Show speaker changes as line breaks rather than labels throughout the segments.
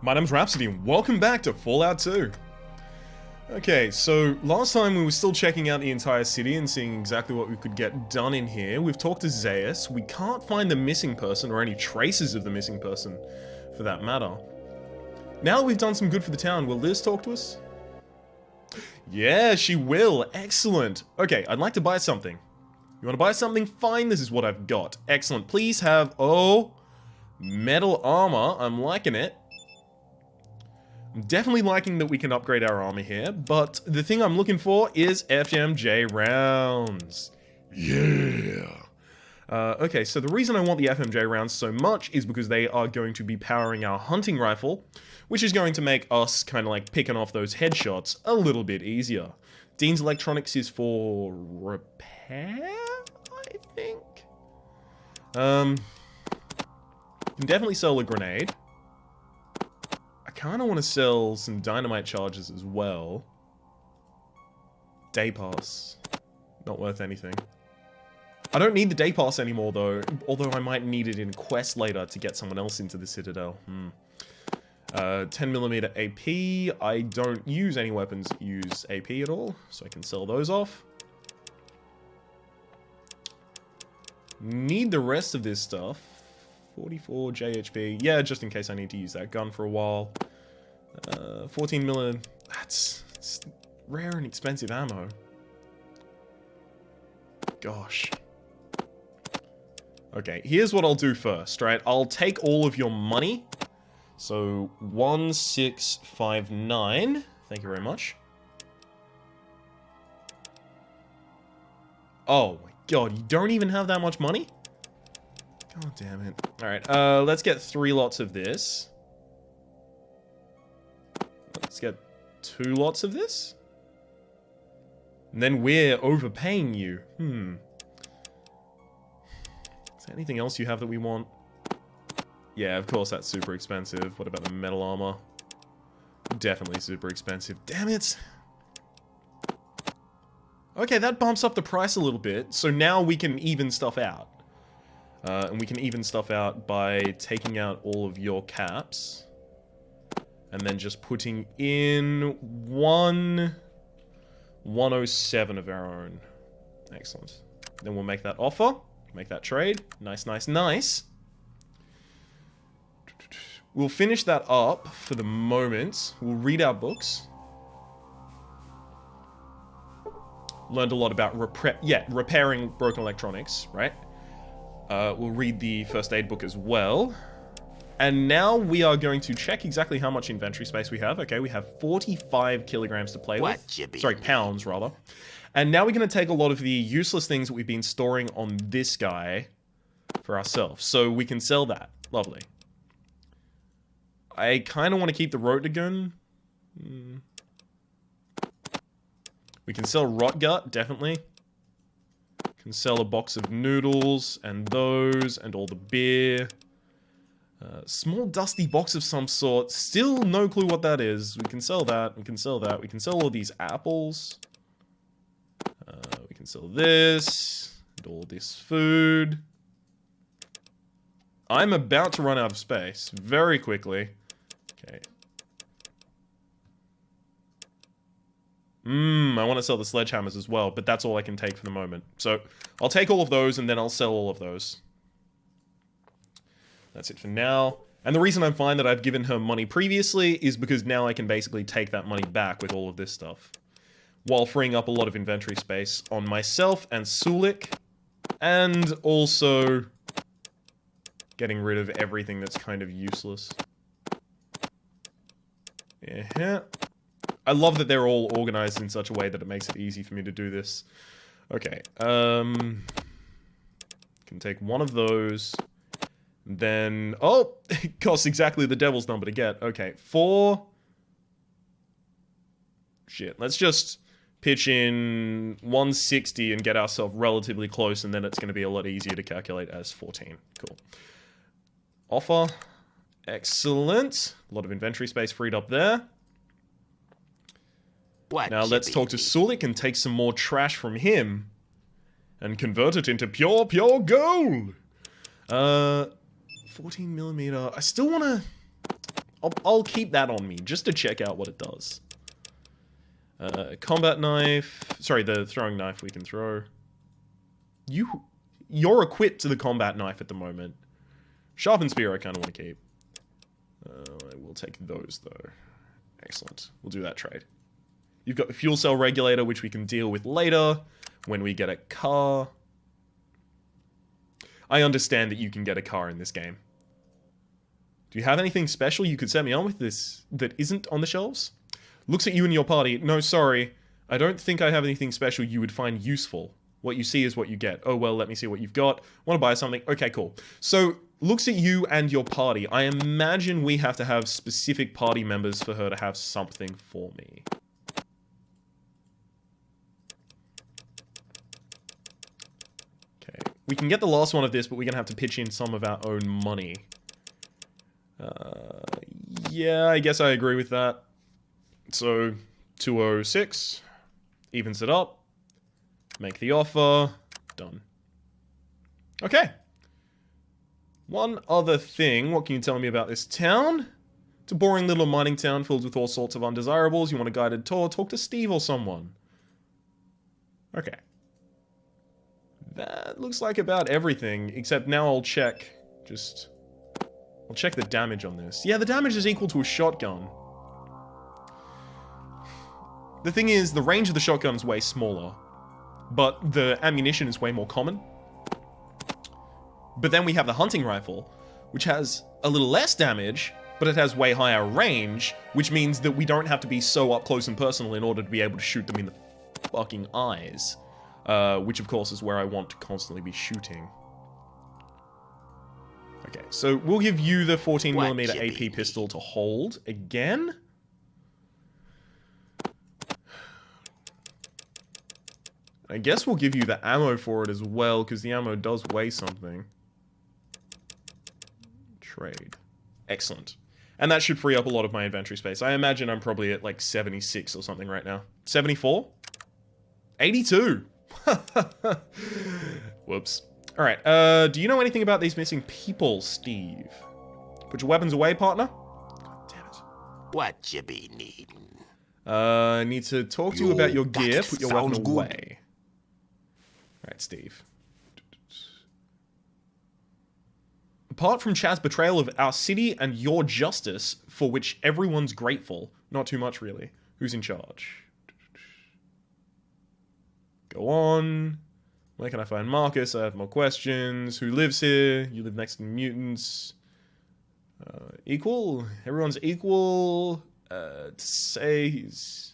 My name's Rhapsody and welcome back to Fallout 2. Okay, so last time we were still checking out the entire city and seeing exactly what we could get done in here. We've talked to Zaius. We can't find the missing person or any traces of the missing person, for that matter. Now that we've done some good for the town, will Liz talk to us? Yeah, she will. Excellent. Okay, I'd like to buy something. You want to buy something? Fine, this is what I've got. Excellent. Please have, metal armor. I'm liking it. I'm definitely liking that we can upgrade our armor here, but the thing I'm looking for is FMJ rounds. Yeah. Okay, so the reason I want the FMJ rounds so much is because they are going to be powering our hunting rifle, which is going to make us kind of like picking off those headshots a little bit easier. Dean's Electronics is for repair, I think. You can definitely sell a grenade. I kind of want to sell some dynamite charges as well. Day pass. Not worth anything. I don't need the day pass anymore though, although I might need it in quest later to get someone else into the Citadel. 10mm AP. I don't use any weapons that use AP at all, so I can sell those off. Need the rest of this stuff. 44 JHP. Yeah, just in case I need to use that gun for a while. 14mm. That's rare and expensive ammo. Gosh. Okay, here's what I'll do first, right? I'll take all of your money. So, 1659. Thank you very much. Oh my god, you don't even have that much money? God damn it. Alright, let's get 3 lots of this. Let's get 2 lots of this. And then we're overpaying you. Is there anything else you have that we want? Yeah, of course that's super expensive. What about the metal armor? Definitely super expensive. Damn it! Okay, that bumps up the price a little bit, so now we can even stuff out. And we can even stuff out by taking out all of your caps. And then just putting in 107 of our own. Excellent. Then we'll make that offer. Make that trade. Nice, nice, nice. We'll finish that up for the moment. We'll read our books. Learned a lot about repairing broken electronics, right? We'll read the first aid book as well. And now we are going to check exactly how much inventory space we have. Okay, we have 45 kilograms to play with. Sorry, pounds, rather. And now we're going to take a lot of the useless things that we've been storing on this guy for ourselves. So we can sell that. Lovely. I kind of want to keep the Rotogun. We can sell Rot Gut, definitely. Can sell a box of noodles, and those, and all the beer. Small dusty box of some sort. Still no clue what that is. We can sell that, we can sell that. We can sell all these apples. We can sell this, and all this food. I'm about to run out of space, very quickly. Okay. I want to sell the sledgehammers as well, but that's all I can take for the moment. So, I'll take all of those, and then I'll sell all of those. That's it for now. And the reason I'm fine that I've given her money previously is because now I can basically take that money back with all of this stuff. While freeing up a lot of inventory space on myself and Sulik. And also getting rid of everything that's kind of useless. Yeah. I love that they're all organized in such a way that it makes it easy for me to do this. Okay, can take one of those. Then, it costs exactly the devil's number to get. Okay, 4. Shit, let's just pitch in 160 and get ourselves relatively close, and then it's going to be a lot easier to calculate as 14. Cool. Offer. Excellent. A lot of inventory space freed up there. Now let's talk to Sulik and take some more trash from him. And convert it into pure gold! 14mm. I still want to... I'll keep that on me, just to check out what it does. Combat knife. Sorry, the throwing knife we can throw. You're equipped to the combat knife at the moment. Sharpened spear I kind of want to keep. I will take those, though. Excellent. We'll do that trade. You've got the fuel cell regulator, which we can deal with later when we get a car. I understand that you can get a car in this game. Do you have anything special you could set me on with this that isn't on the shelves? Looks at you and your party. No, sorry. I don't think I have anything special you would find useful. What you see is what you get. Oh, well, let me see what you've got. Want to buy something? Okay, cool. So, looks at you and your party. I imagine we have to have specific party members for her to have something for me. Okay. We can get the last one of this, but we're going to have to pitch in some of our own money. Yeah, I guess I agree with that. So, 206. Evens it up. Make the offer. Done. Okay. One other thing. What can you tell me about this town? It's a boring little mining town filled with all sorts of undesirables. You want a guided tour? Talk to Steve or someone. Okay. That looks like about everything, except now I'll check. I'll check the damage on this. Yeah, the damage is equal to a shotgun. The thing is, the range of the shotgun is way smaller, but the ammunition is way more common. But then we have the hunting rifle, which has a little less damage, but it has way higher range, which means that we don't have to be so up close and personal in order to be able to shoot them in the fucking eyes. Which of course is where I want to constantly be shooting. Okay, so we'll give you the 14mm AP pistol to hold again. I guess we'll give you the ammo for it as well, because the ammo does weigh something. Trade. Excellent. And that should free up a lot of my inventory space. I imagine I'm probably at like 76 or something right now. 74? 82! Whoops. Alright, do you know anything about these missing people, Steve? Put your weapons away, partner? God damn it.
What you be needing?
I need to talk to you about your gear. Put your weapon away. Alright, Steve. Apart from Chad's betrayal of our city and your justice, for which everyone's grateful. Not too much, really. Who's in charge? Go on. Where can I find Marcus? I have more questions. Who lives here? You live next to mutants. Equal? Everyone's equal. To say he's...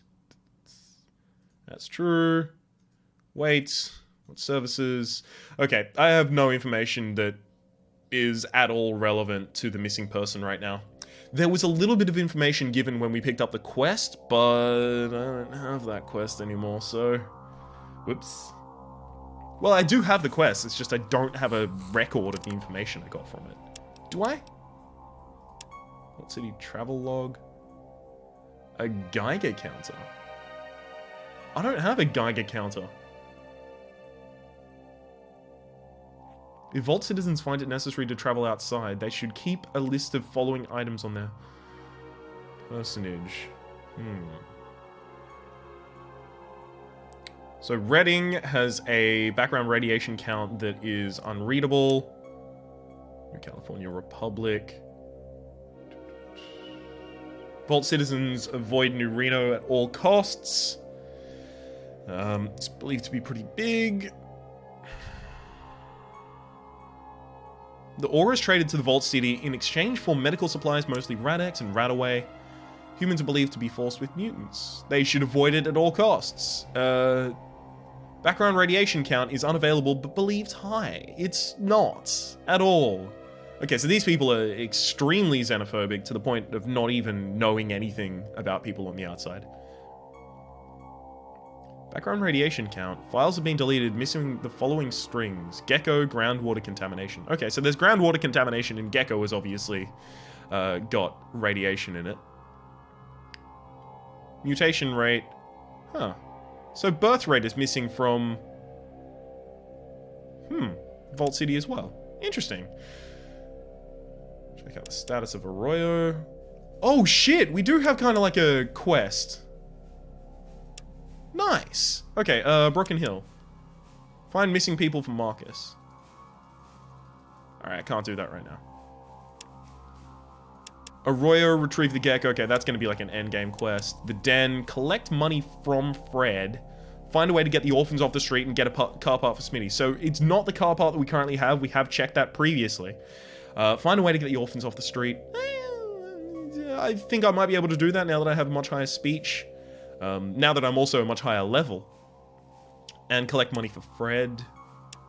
That's true. Wait. What services? Okay, I have no information that is at all relevant to the missing person right now. There was a little bit of information given when we picked up the quest, but I don't have that quest anymore, so... Whoops. Well, I do have the quest, it's just I don't have a record of the information I got from it. Do I? What city travel log? A Geiger counter? I don't have a Geiger counter. If Vault citizens find it necessary to travel outside, they should keep a list of following items on their personage. So Reading has a background radiation count that is unreadable. California Republic. Vault citizens avoid New Reno at all costs. It's believed to be pretty big. The ore is traded to the Vault City in exchange for medical supplies, mostly Rad-X and Radaway. Humans are believed to be forced with mutants. They should avoid it at all costs. Background radiation count is unavailable, but believed high. It's not. At all. Okay, so these people are extremely xenophobic to the point of not even knowing anything about people on the outside. Background radiation count. Files have been deleted, missing the following strings. Gecko, groundwater contamination. Okay, so there's groundwater contamination, and Gecko has obviously got radiation in it. Mutation rate. Huh. So birth rate is missing from... Vault City as well. Interesting. Check out the status of Arroyo. Oh shit, we do have kind of like a quest. Nice. Okay, Broken Hill. Find missing people from Marcus. Alright, can't do that right now. Arroyo, retrieve the gecko. Okay, that's going to be like an endgame quest. The Den, collect money from Fred. Find a way to get the orphans off the street and get a car part for Smitty. So it's not the car part that we currently have. We have checked that previously. Find a way to get the orphans off the street. I think I might be able to do that now that I have a much higher speech. Now that I'm also a much higher level. And collect money for Fred.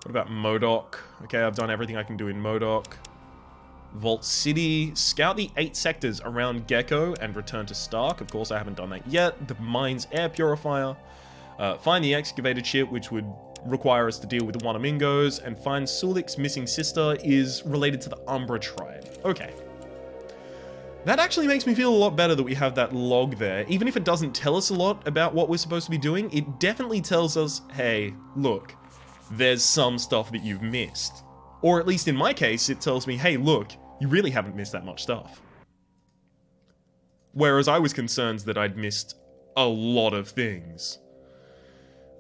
What about MODOK? Okay, I've done everything I can do in MODOK. Vault City. Scout the 8 sectors around Gecko and return to Stark. Of course, I haven't done that yet. The Mine's Air Purifier. Find the excavated ship, which would require us to deal with the Wanamingos. And find Sulik's missing sister is related to the Umbra tribe. Okay. That actually makes me feel a lot better that we have that log there. Even if it doesn't tell us a lot about what we're supposed to be doing, it definitely tells us, hey, look, there's some stuff that you've missed. Or at least in my case, it tells me, hey, look, you really haven't missed that much stuff. Whereas I was concerned that I'd missed a lot of things.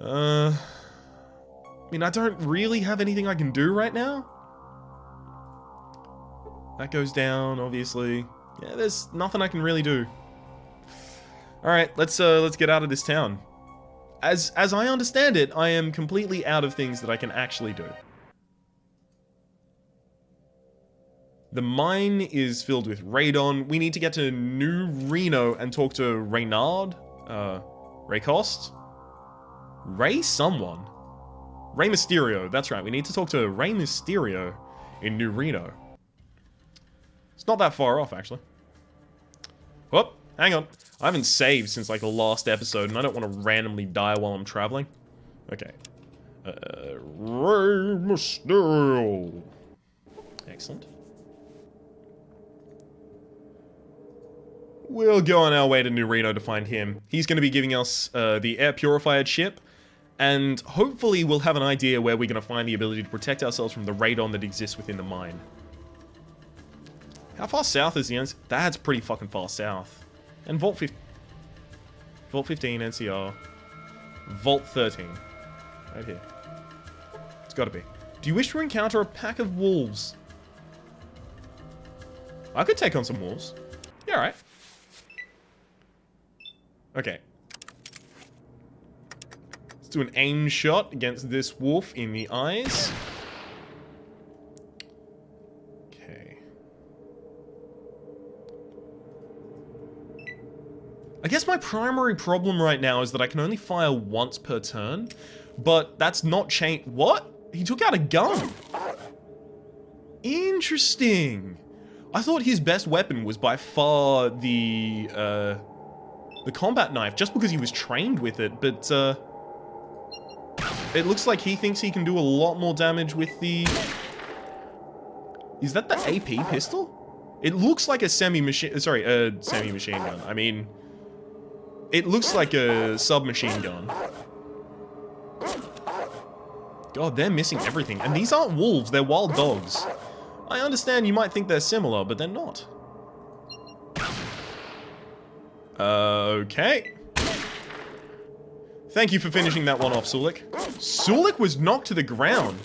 I mean, I don't really have anything I can do right now. That goes down, obviously. Yeah, there's nothing I can really do. Alright, let's get out of this town. As I understand it, I am completely out of things that I can actually do. The mine is filled with radon. We need to get to New Reno and talk to Reynard? Raycost? Ray someone. Ray Mysterio, that's right. We need to talk to Ray Mysterio in New Reno. It's not that far off, actually. Whoop, hang on. I haven't saved since, like, the last episode, and I don't want to randomly die while I'm traveling. Okay. Ray Mysterio. Excellent. We'll go on our way to New Reno to find him. He's going to be giving us the air purified ship, and hopefully we'll have an idea where we're going to find the ability to protect ourselves from the radon that exists within the mine. How far south is the NCR? That's pretty fucking far south. And Vault 15 NCR. Vault 13. Right here. It's gotta be. Do you wish to encounter a pack of wolves? I could take on some wolves. Yeah, alright. Okay. Let's do an aim shot against this wolf in the eyes. I guess my primary problem right now is that I can only fire once per turn, but that's not changed. What? He took out a gun. Interesting. I thought his best weapon was by far the combat knife, just because he was trained with it, but it looks like he thinks he can do a lot more damage with the... Is that the AP pistol? It looks like a semi-machine gun. I mean... It looks like a submachine gun. God, they're missing everything. And these aren't wolves, they're wild dogs. I understand you might think they're similar, but they're not. Okay. Thank you for finishing that one off, Sulik. Sulik was knocked to the ground.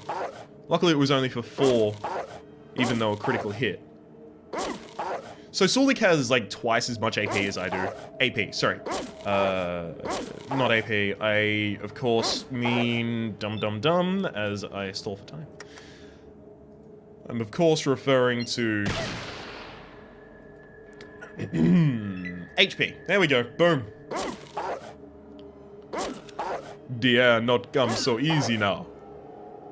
Luckily it was only for 4, even though a critical hit. So Sulik has like twice as much AP as I do. AP, sorry. Not AP. I, of course, mean dum, as I stall for time. I'm, of course, referring to... HP. There we go. Boom. The air not come so easy now.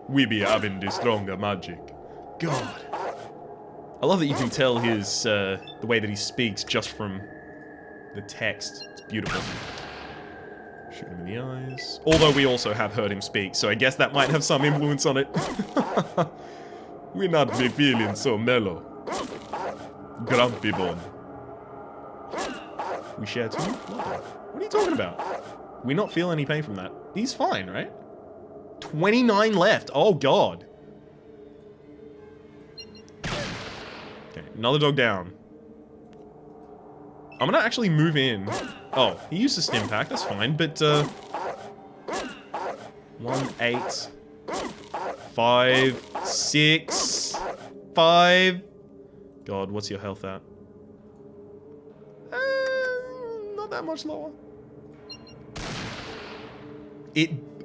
We be having the stronger magic. God. I love that you can tell his, the way that he speaks just from the text. It's beautiful. Shoot him in the eyes. Although we also have heard him speak, so I guess that might have some influence on it. We not be feeling so mellow. Grumpy bone. We share too? What are you talking about? We not feel any pain from that. He's fine, right? 29 left. Oh, God. Okay, another dog down. I'm gonna actually move in. Oh, he used a stim pack, that's fine, but 1, 8, 5, 6, 5. God, what's your health at? Not that much lower.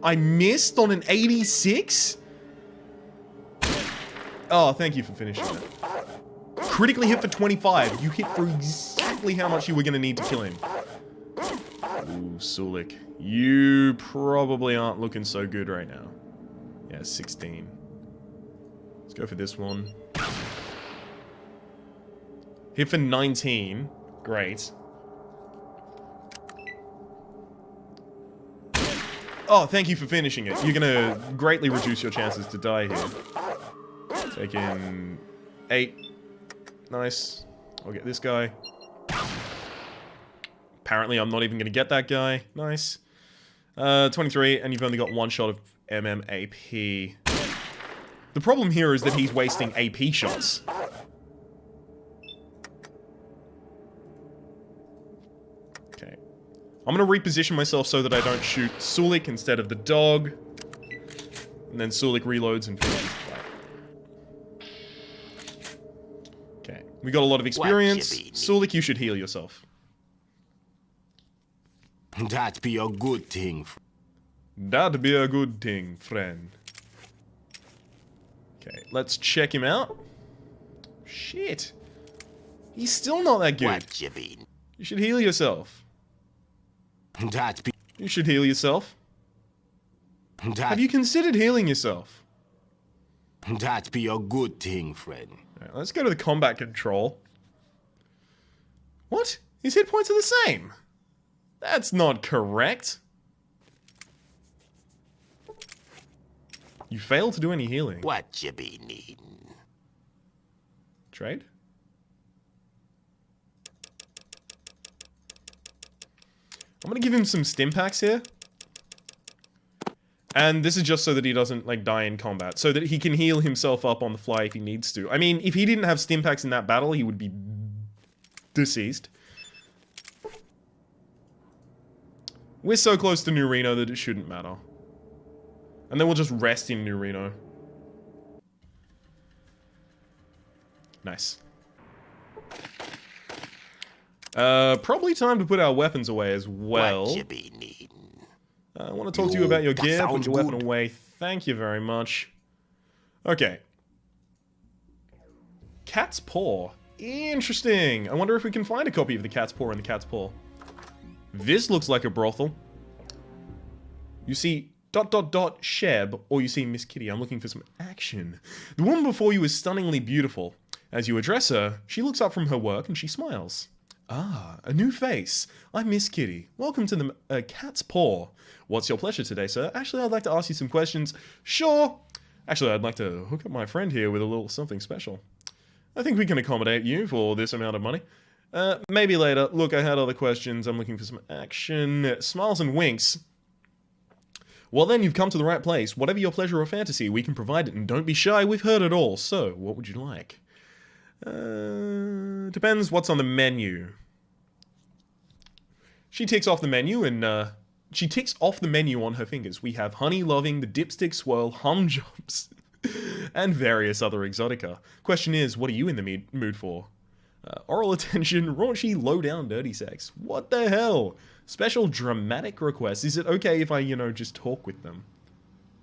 I missed on an 86? Oh, thank you for finishing it. Critically hit for 25. You hit for exactly how much you were going to need to kill him. Ooh, Sulik. You probably aren't looking so good right now. Yeah, 16. Let's go for this one. Hit for 19. Great. Oh, thank you for finishing it. You're gonna greatly reduce your chances to die here. Taking 8. Nice. I'll get this guy. Apparently, I'm not even gonna get that guy. Nice. 23, and you've only got 1 shot of MMAP. The problem here is that he's wasting AP shots. Okay. I'm gonna reposition myself so that I don't shoot Sulik instead of the dog. And then Sulik reloads and finishes the fight. Okay. We got a lot of experience. Sulik, you should heal yourself.
That'd be a good thing.
That'd be a good thing, friend. Okay, let's check him out. Shit. He's still not that good.
What you mean?
You should heal yourself. You should heal yourself. Have you considered healing yourself?
That'd be a good thing, friend.
Right, let's go to the combat control. What? His hit points are the same. That's not correct. You failed to do any healing.
What you be needing?
Trade? I'm gonna give him some stim packs here. And this is just so that he doesn't, like, die in combat. So that he can heal himself up on the fly if he needs to. I mean, if he didn't have stim packs in that battle, he would be deceased. We're so close to New Reno that it shouldn't matter. And then we'll just rest in New Reno. Nice. Probably time to put our weapons away as well.
What you be needing?
I want to talk to you about your
That
gear. Put
sounds
your weapon
good.
away. Thank you very much. Okay. Cat's Paw. Interesting. I wonder if we can find a copy of the Cat's Paw in the Cat's Paw. This looks like a brothel. You see ... Sheb, or you see Miss Kitty. I'm looking for some action. The woman before you is stunningly beautiful. As you address her, she looks up from her work and she smiles. Ah, a new face. I'm Miss Kitty. Welcome to the Cat's Paw. What's your pleasure today, sir? Actually, I'd like to ask you some questions. Sure. Actually, I'd like to hook up my friend here with a little something special. I think we can accommodate you for this amount of money. Maybe later. Look, I had other questions. I'm looking for some action. Smiles and winks. Well then, you've come to the right place. Whatever your pleasure or fantasy, we can provide it, and don't be shy, we've heard it all. So, what would you like? Depends what's on the menu. She ticks off the menu, and, she ticks off the menu on her fingers. We have honey loving, the dipstick swirl, hum jumps, and various other exotica. Question is, what are you in the mood for? Oral attention, raunchy, low-down, dirty sex. What the hell? Special dramatic requests. Is it okay if I, just talk with them?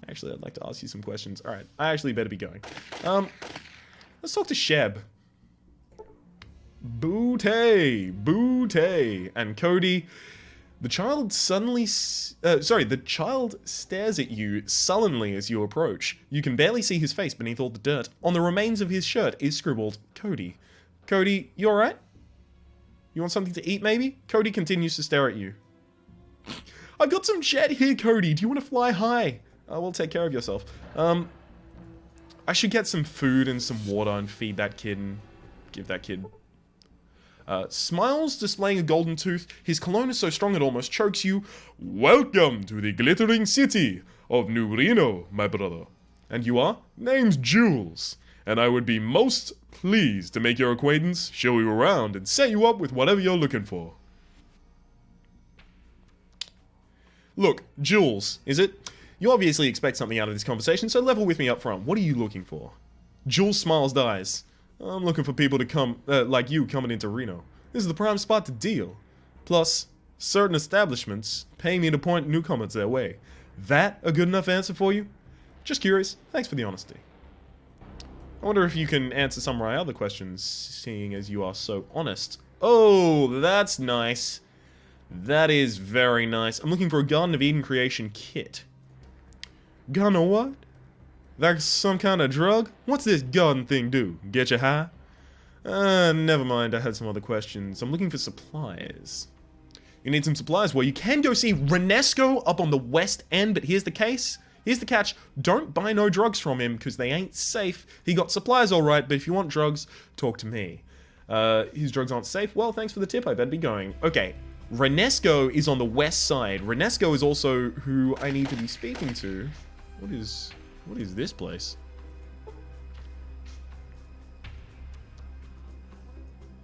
Actually, I'd like to ask you some questions. Alright, I actually better be going. Let's talk to Sheb. Bootay, and Cody. The child the child stares at you sullenly as you approach. You can barely see his face beneath all the dirt. On the remains of his shirt is scribbled, Cody. Cody, you alright? You want something to eat, maybe? Cody continues to stare at you. I've got some jet here, Cody. Do you want to fly high? Well, take care of yourself. I should get some food and some water and feed that kid and give that kid... smiles, displaying a golden tooth. His cologne is so strong it almost chokes you. Welcome to the glittering city of New Reno, my brother. And you are? Name's Jules. and I would be most pleased to make your acquaintance, show you around, and set you up with whatever you're looking for. Look, Jules, is it? You obviously expect something out of this conversation, so level with me up front. What are you looking for? Jules smiles dies. I'm looking for people to come, like you, coming into Reno. This is the prime spot to deal. Plus, certain establishments pay me to point newcomers their way. That a good enough answer for you? Just curious. Thanks for the honesty. I wonder if you can answer some of my other questions, seeing as you are so honest. Oh, that's nice. That is very nice. I'm looking for a Garden of Eden creation kit. Garden of what? That's some kind of drug? What's this garden thing do? Get you high? Never mind, I had some other questions. I'm looking for supplies. You need some supplies? Well, you can go see Renesco up on the west end, but here's the case. Here's the catch. Don't buy no drugs from him, because they ain't safe. He got supplies alright, but if you want drugs, talk to me. His drugs aren't safe? Well, thanks for the tip, I better be going. Okay, Renesco is on the west side. Renesco is also who I need to be speaking to. What is this place?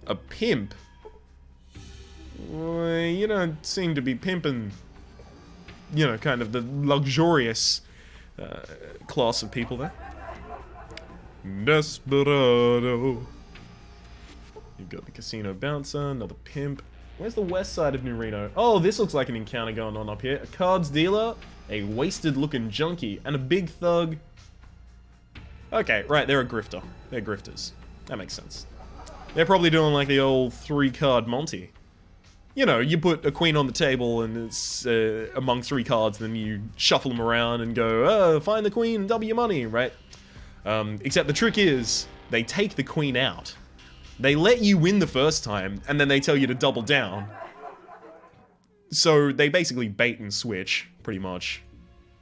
A pimp? Well, you don't seem to be pimping, you know, kind of the luxurious class of people there. Desperado. You've got the casino bouncer, another pimp. Where's the west side of New Reno? Oh, this looks like an encounter going on up here. A cards dealer, a wasted-looking junkie, and a big thug. Okay, right, they're a grifter. They're grifters. That makes sense. They're probably doing like the old 3-card Monty. You know, you put a queen on the table and it's among 3 cards, then you shuffle them around and go, oh, find the queen, double your money, right? Except the trick is, they take the queen out. They let you win the first time, and then they tell you to double down. So they basically bait and switch, pretty much.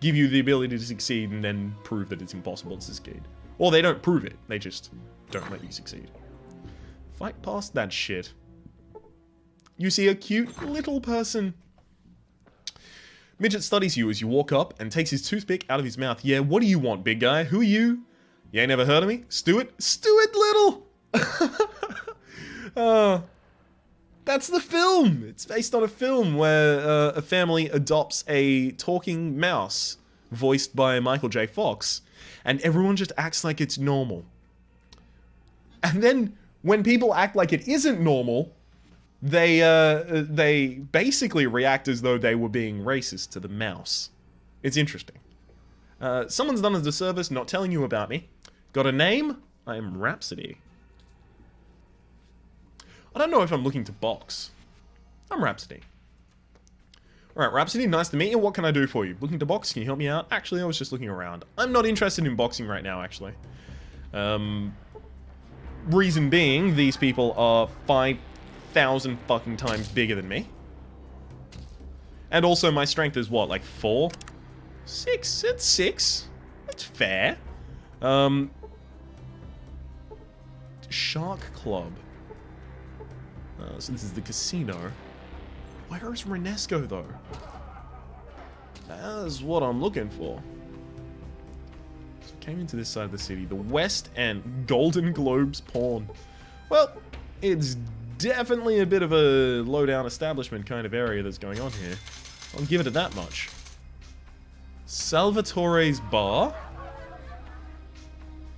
Give you the ability to succeed and then prove that it's impossible to succeed. Or they don't prove it, they just don't let you succeed. Fight past that shit. You see a cute little person. Midget studies you as you walk up and takes his toothpick out of his mouth. Yeah, what do you want, big guy? Who are you? You ain't never heard of me? Stuart? Stuart Little! That's the film! It's based on a film where a family adopts a talking mouse, voiced by Michael J. Fox, and everyone just acts like it's normal. And then, when people act like it isn't normal, they basically react as though they were being racist to the mouse. It's interesting. Someone's done us a disservice not telling you about me. Got a name? I am Rhapsody. I don't know if I'm looking to box. I'm Rhapsody. Alright, Rhapsody, nice to meet you. What can I do for you? Looking to box? Can you help me out? Actually, I was just looking around. I'm not interested in boxing right now, actually. Reason being, these people are 5,000 fucking times bigger than me. And also, my strength is what, like 4? 6? It's 6. That's fair. Shark Club. So this is the casino. Where is Renesco, though? That's what I'm looking for. So came into this side of the city. The West End. Golden Globes Pawn. Well, it's definitely a bit of a low-down establishment kind of area that's going on here. I'll give it that much. Salvatore's Bar.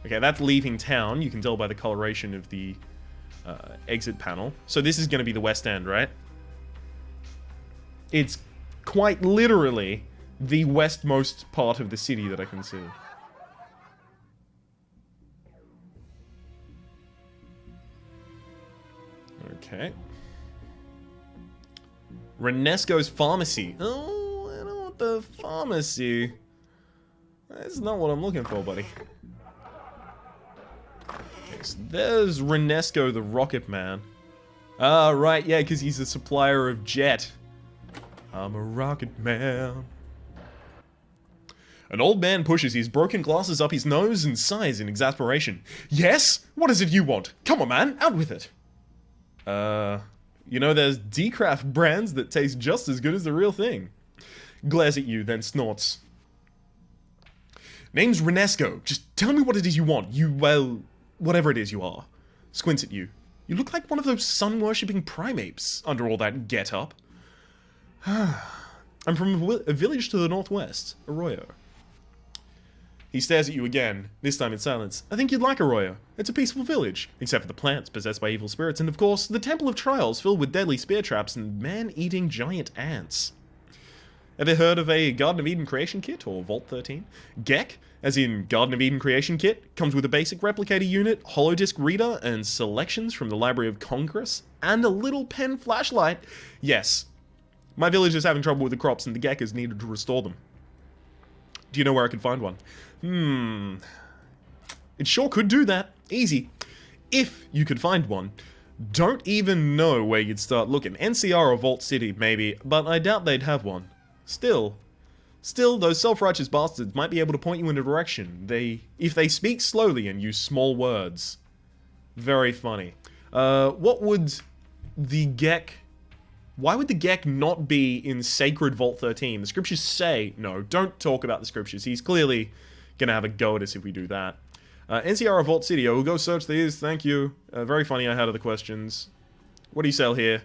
Okay, that's leaving town. You can tell by the coloration of the exit panel. So this is going to be the West End, right? It's quite literally the westmost part of the city that I can see. Okay. Renesco's Pharmacy. Oh, I don't want the pharmacy. That's not what I'm looking for, buddy. Okay, so there's Renesco the Rocketman. Ah, right, yeah, because he's a supplier of jet. I'm a rocket man. An old man pushes his broken glasses up his nose and sighs in exasperation. Yes? What is it you want? Come on, man, out with it. You know, there's decraft brands that taste just as good as the real thing. Glares at you, then snorts. Name's Renesco. Just tell me what it is you want. You, well, whatever it is you are, squints at you. You look like one of those sun-worshipping primates under all that get-up. I'm from a village to the northwest, Arroyo. He stares at you again, this time in silence. I think you'd like Arroyo. It's a peaceful village, except for the plants possessed by evil spirits, and of course, the Temple of Trials filled with deadly spear traps and man-eating giant ants. Ever heard of a Garden of Eden creation kit, or Vault 13? GEC, as in Garden of Eden creation kit, comes with a basic replicator unit, holodisk reader, and selections from the Library of Congress, and a little pen flashlight. Yes, my village is having trouble with the crops, and the GEC is needed to restore them. Do you know where I could find one? It sure could do that. Easy. If you could find one. Don't even know where you'd start looking. NCR or Vault City, maybe, but I doubt they'd have one. Still, those self-righteous bastards might be able to point you in a direction. If they speak slowly and use small words. Very funny. What would the GEC... Why would the GEC not be in Sacred Vault 13? The scriptures say... No, don't talk about the scriptures. He's clearly gonna have a go at us if we do that. NCR or Vault City. I will go search these. Thank you. Very funny. I had other questions. What do you sell here?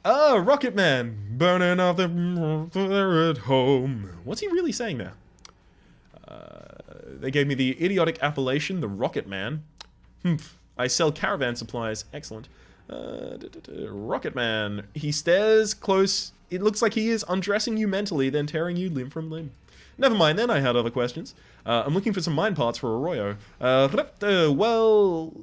Rocketman. Burning off the at home. What's he really saying there? They gave me the idiotic appellation, the Rocketman. I sell caravan supplies. Excellent. Rocketman. He stares close. It looks like he is undressing you mentally, then tearing you limb from limb. Never mind then, I had other questions. I'm looking for some mine parts for Arroyo. Well...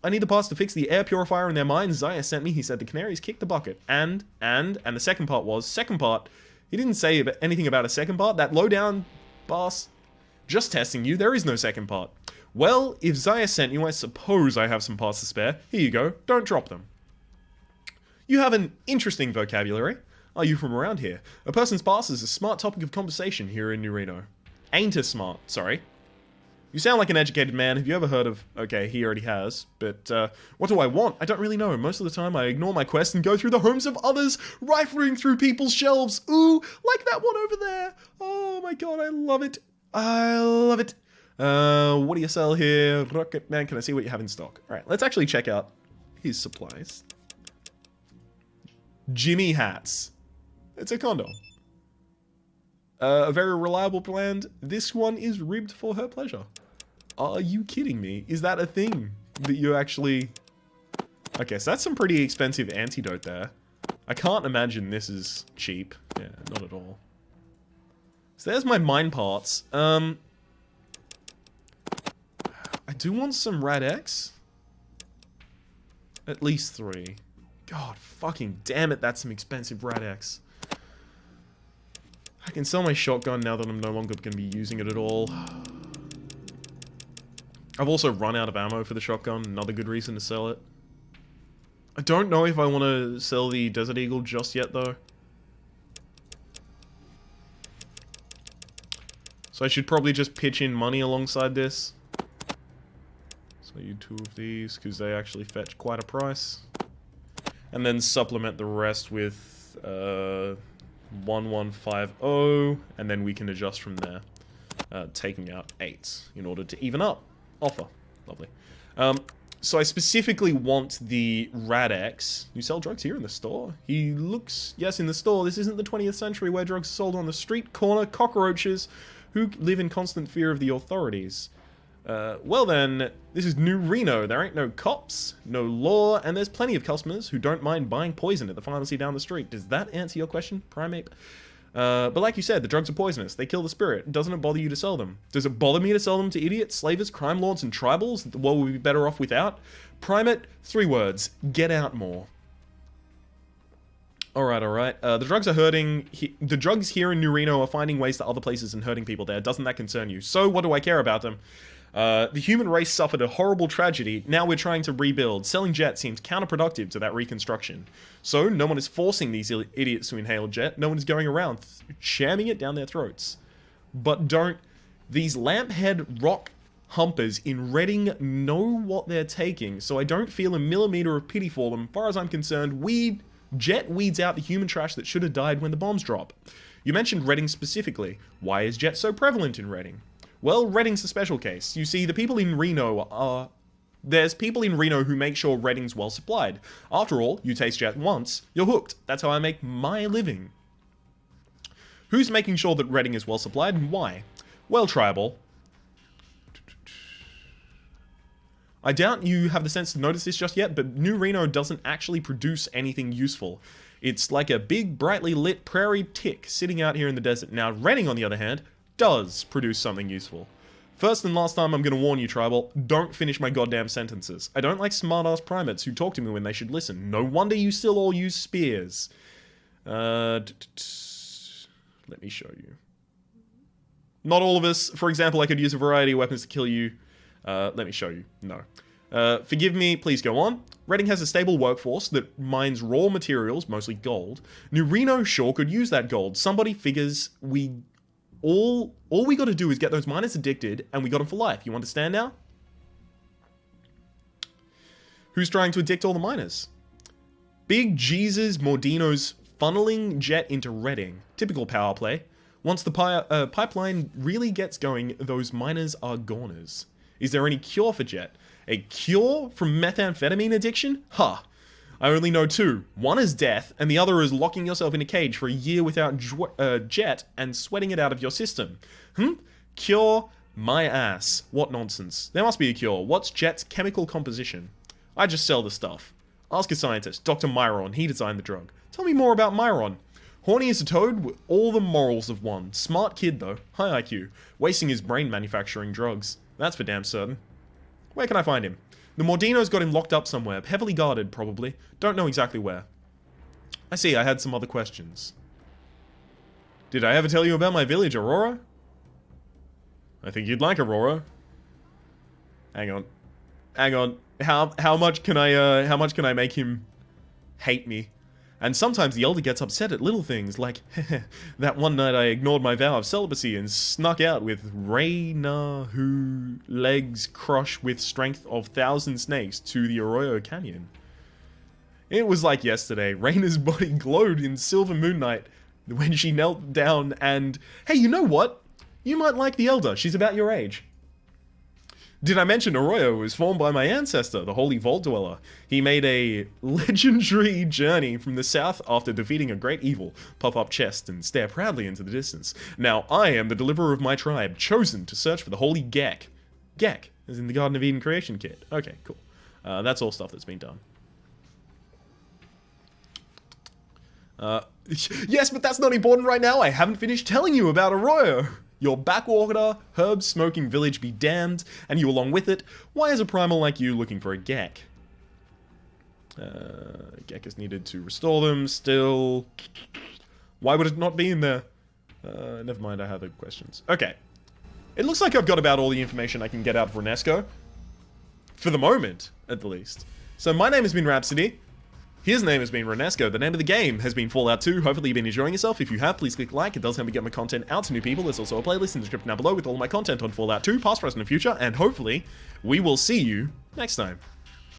I need the parts to fix the air purifier in their mines. Zaya sent me. He said the canaries kicked the bucket. And the second part was... Second part... He didn't say anything about a second part. That low-down boss... Just testing you. There is no second part. Well, if Zaya sent you, I suppose I have some parts to spare. Here you go. Don't drop them. You have an interesting vocabulary. Are you from around here? A person's past is a smart topic of conversation here in New Reno. Ain't a smart, sorry. You sound like an educated man. Have you ever heard of... Okay, he already has. But, what do I want? I don't really know. Most of the time, I ignore my quest and go through the homes of others, rifling through people's shelves. Ooh, like that one over there. Oh my god, I love it. I love it. What do you sell here? Rocketman, can I see what you have in stock? Alright, let's actually check out his supplies. Jimmy hats. It's a condom. A very reliable brand. This one is ribbed for her pleasure. Are you kidding me? Is that a thing that you actually... Okay, so that's some pretty expensive antidote there. I can't imagine this is cheap. Yeah, not at all. So there's my mine parts. I do want some Rad-X. At least 3. God fucking damn it, that's some expensive Rad-X. I can sell my shotgun now that I'm no longer going to be using it at all. I've also run out of ammo for the shotgun, another good reason to sell it. I don't know if I want to sell the Desert Eagle just yet though. So I should probably just pitch in money alongside this. So you 2 of these, because they actually fetch quite a price. And then supplement the rest with 1150, and then we can adjust from there. Taking out 8 in order to even up. Offer. Lovely. So I specifically want the Rad-X. You sell drugs here in the store? He looks... Yes, in the store. This isn't the 20th century where drugs are sold on the street corner. Cockroaches who live in constant fear of the authorities. Well then, this is New Reno. There ain't no cops, no law, and there's plenty of customers who don't mind buying poison at the pharmacy down the street. Does that answer your question, Primate? But like you said, the drugs are poisonous. They kill the spirit. Doesn't it bother you to sell them? Does it bother me to sell them to idiots, slavers, crime lords, and tribals that the world would be better off without? Primate, 3 words. Get out more. Alright. The drugs are hurting... The drugs here in New Reno are finding ways to other places and hurting people there. Doesn't that concern you? So, what do I care about them? The human race suffered a horrible tragedy. Now we're trying to rebuild. Selling jet seems counterproductive to that reconstruction. So, no one is forcing these idiots to inhale jet. No one is going around jamming it down their throats. But don't... These lamphead rock humpers in Reading know what they're taking, so I don't feel a millimeter of pity for them. As far as I'm concerned, Jet weeds out the human trash that should have died when the bombs drop. You mentioned Reading specifically. Why is Jet so prevalent in Reading? Well, Reading's a special case. You see, the people in Reno are... There's people in Reno who make sure Reading's well supplied. After all, you taste jet once, you're hooked. That's how I make my living. Who's making sure that Reading is well supplied and why? Well, Tribal. I doubt you have the sense to notice this just yet, but New Reno doesn't actually produce anything useful. It's like a big, brightly lit prairie tick sitting out here in the desert. Now, Reading, on the other hand, does produce something useful. First and last time, I'm going to warn you, Tribal, don't finish my goddamn sentences. I don't like smart-ass primates who talk to me when they should listen. No wonder you still all use spears. Let me show you. Not all of us. For example, I could use a variety of weapons to kill you. Let me show you. No. Forgive me, please go on. Reading has a stable workforce that mines raw materials, mostly gold. New Reno sure could use that gold. Somebody figures all we gotta do is get those miners addicted, and we got them for life. You understand now? Who's trying to addict all the miners? Big Jesus Mordino's funneling jet into Reading. Typical power play. Once the pipeline really gets going, those miners are goners. Is there any cure for jet? A cure from methamphetamine addiction? Huh. I only know two. One is death, and the other is locking yourself in a cage for a year without jet and sweating it out of your system. Cure? My ass. What nonsense. There must be a cure. What's jet's chemical composition? I just sell the stuff. Ask a scientist, Dr. Myron. He designed the drug. Tell me more about Myron. Horny as a toad with all the morals of one. Smart kid, though. High IQ. Wasting his brain manufacturing drugs. That's for damn certain. Where can I find him? The Mordino's got him locked up somewhere. Heavily guarded, probably. Don't know exactly where. I see, I had some other questions. Did I ever tell you about my village, Aurora? I think you'd like Aurora. Hang on. Hang on. How much can I make him hate me? And sometimes the Elder gets upset at little things, like that one night I ignored my vow of celibacy and snuck out with Reyna, who legs crush with strength of 1,000 snakes to the Arroyo Canyon. It was like yesterday. Reyna's body glowed in silver moonlight when she knelt down and... Hey, you know what? You might like the Elder. She's about your age. Did I mention Arroyo was formed by my ancestor, the Holy Vault Dweller? He made a legendary journey from the south after defeating a great evil, puff up chest and stare proudly into the distance. Now I am the deliverer of my tribe, chosen to search for the Holy Gek. Gek, as in the Garden of Eden creation kit. Okay, cool. That's all stuff that's been done. Yes, but that's not important right now. I haven't finished telling you about Arroyo. Your backwater, herb-smoking village be damned, and you along with it. Why is a primal like you looking for a Gek? Gek is needed to restore them, still. Why would it not be in there? Never mind, I have other questions. Okay. It looks like I've got about all the information I can get out of Renesco. For the moment, at the least. So my name has been Rhapsody. His name has been Renesco. The name of the game has been Fallout 2. Hopefully you've been enjoying yourself. If you have, please click like. It does help me get my content out to new people. There's also a playlist in the description down below with all my content on Fallout 2, past, present, and future. And hopefully, we will see you next time.